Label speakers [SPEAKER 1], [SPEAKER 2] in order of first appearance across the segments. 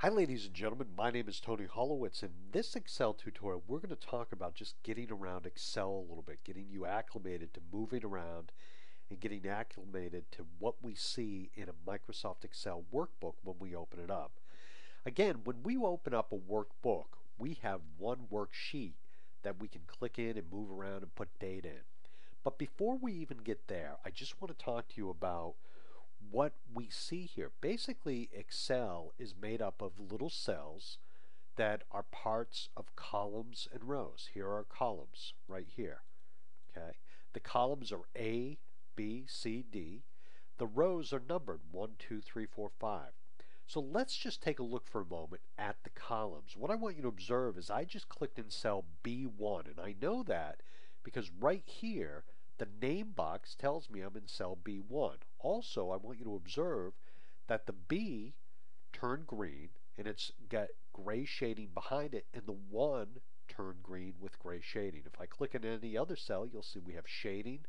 [SPEAKER 1] Hi ladies and gentlemen, my name is Tony Hollowitz. In this Excel tutorial, we're going to talk about just getting around Excel a little bit, getting you acclimated to moving around and getting acclimated to what we see in a Microsoft Excel workbook when we open it up. Again, when we open up a workbook, we have one worksheet that we can click in and move around and put data in. But before we even get there, I just want to talk to you about what we see here. Basically, Excel is made up of little cells that are parts of columns and rows. Here are columns right here. Okay, the columns are A, B, C, D. The rows are numbered 1, 2, 3, 4, 5. So let's just take a look for a moment at the columns. What I want you to observe is I just clicked in cell B1, and I know that because right here the name box tells me I'm in cell B1. Also, I want you to observe that the B turned green and it's got gray shading behind it, and the 1 turned green with gray shading. If I click in any other cell, you'll see we have shading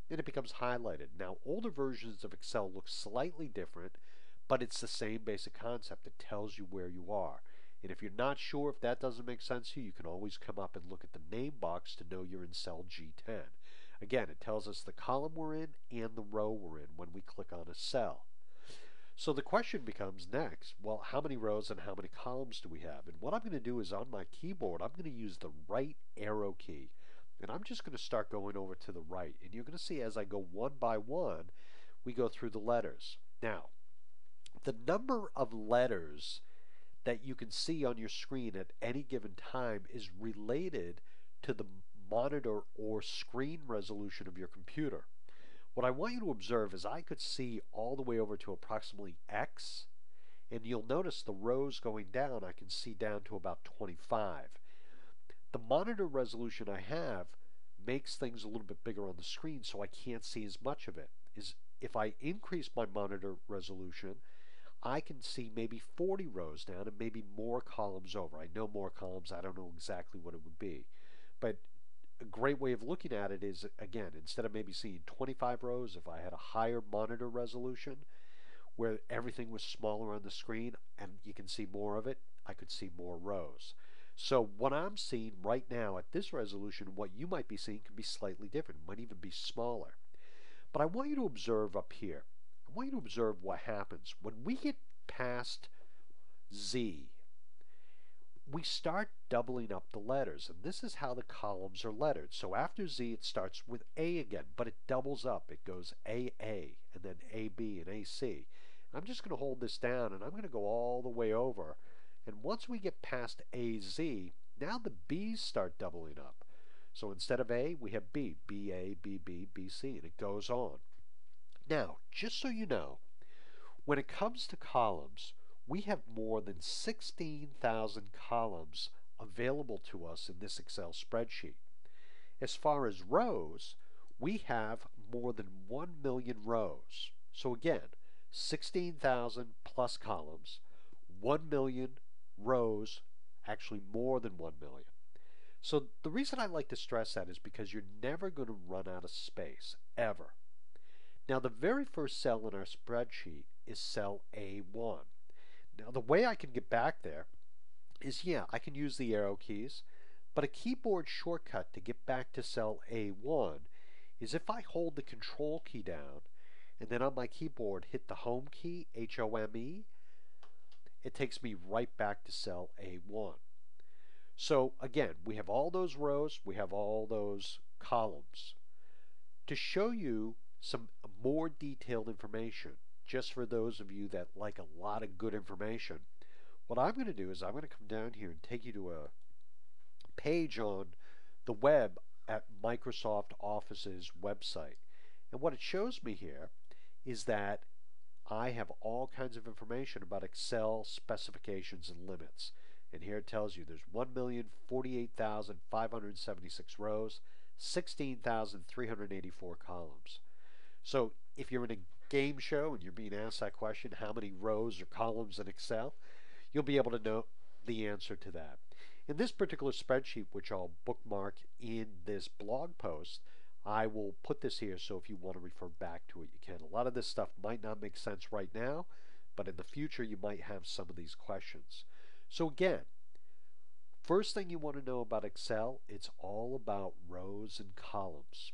[SPEAKER 1] and it becomes highlighted. Now, older versions of Excel look slightly different, but it's the same basic concept. It tells you where you are. And if you're not sure, if that doesn't make sense to you, you can always come up and look at the name box to know you're in cell G10. Again, it tells us the column we're in and the row we're in when we click on a cell. So the question becomes next, well, how many rows and how many columns do we have? And what I'm going to do is on my keyboard, I'm going to use the right arrow key. And I'm just going to start going over to the right. And you're going to see as I go one by one, we go through the letters. Now, the number of letters that you can see on your screen at any given time is related to the monitor or screen resolution of your computer. What I want you to observe is I could see all the way over to approximately X, and you'll notice the rows going down, I can see down to about 25. The monitor resolution I have makes things a little bit bigger on the screen, so I can't see as much of it. If I increase my monitor resolution, I can see maybe 40 rows down and maybe more columns over. I know more columns, I don't know exactly what it would be. But a great way of looking at it is, again, instead of maybe seeing 25 rows, if I had a higher monitor resolution where everything was smaller on the screen and you can see more of it, I could see more rows. So what I'm seeing right now at this resolution, what you might be seeing can be slightly different, might even be smaller. But I want you to observe up here. I want you to observe what happens. When we get past Z, we start doubling up the letters, and this is how the columns are lettered. So after Z, it starts with A again, but it doubles up. It goes AA, and then AB and AC. I'm just going to hold this down, and I'm going to go all the way over. And once we get past AZ, now the B's start doubling up. So instead of A, we have B, BA, BB, BC, and it goes on. Now, just so you know, when it comes to columns, we have more than 16,000 columns available to us in this Excel spreadsheet. As far as rows, we have more than 1 million rows. So again, 16,000 plus columns, 1 million rows, actually more than 1 million. So the reason I like to stress that is because you're never going to run out of space, ever. Now the very first cell in our spreadsheet is cell A1. Now the way I can get back there is, yeah, I can use the arrow keys, but a keyboard shortcut to get back to cell A1 is if I hold the control key down and then on my keyboard hit the home key, H-O-M-E, it takes me right back to cell A1. So again, we have all those rows, we have all those columns. To show you some more detailed information, just for those of you that like a lot of good information, what I'm going to do is I'm going to come down here and take you to a page on the web at Microsoft Office's website. And what it shows me here is that I have all kinds of information about Excel specifications and limits. And here it tells you there's 1,048,576 rows, 16,384 columns. So if you're in a game show and you're being asked that question, how many rows or columns in Excel, you'll be able to know the answer to that. In this particular spreadsheet, which I'll bookmark in this blog post, I will put this here so if you want to refer back to it, you can. A lot of this stuff might not make sense right now, but in the future you might have some of these questions. So again, first thing you want to know about Excel, it's all about rows and columns.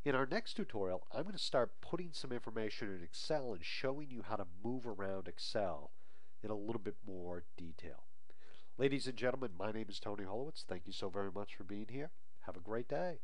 [SPEAKER 1] In our next tutorial, I'm going to start putting some information in Excel and showing you how to move around Excel in a little bit more detail. Ladies and gentlemen, my name is Tony Holowitz. Thank you so very much for being here. Have a great day.